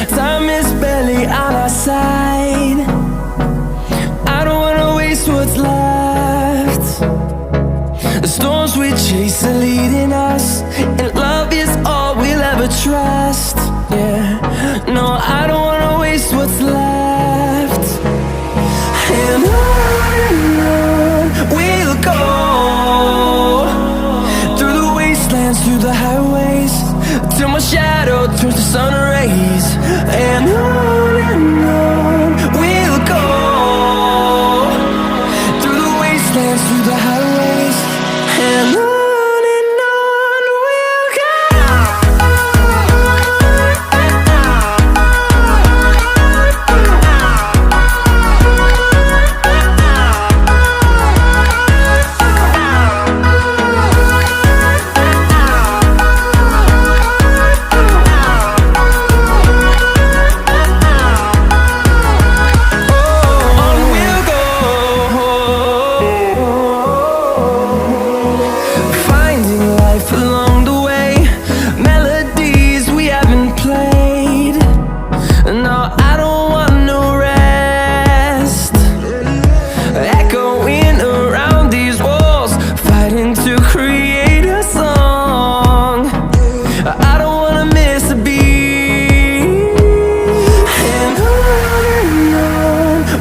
Time is barely on our side. I don't wanna waste what's left. The storms we chase are leading us, and love is all we'll ever trust. Yeah, no, I don't wanna waste what's left. And on we'll go, through the wastelands, through the highways, till my shadow turns to sun rays. And on we'll go, through the wastelands, through the highways, and on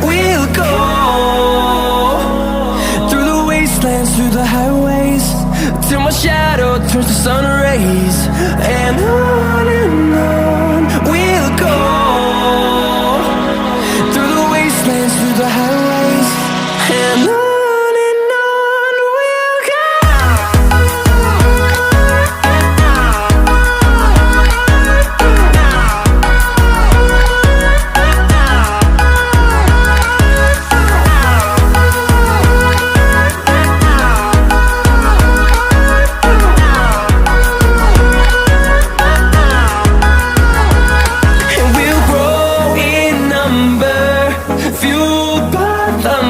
we'll go. Through the highways, till my shadow turns to sun rays. And on we'll go, through the wastelands, through the highways, and on we'll go.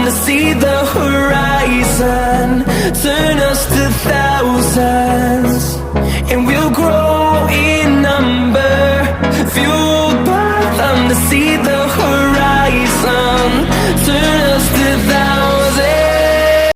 To see the horizon turn us to thousands, and we'll grow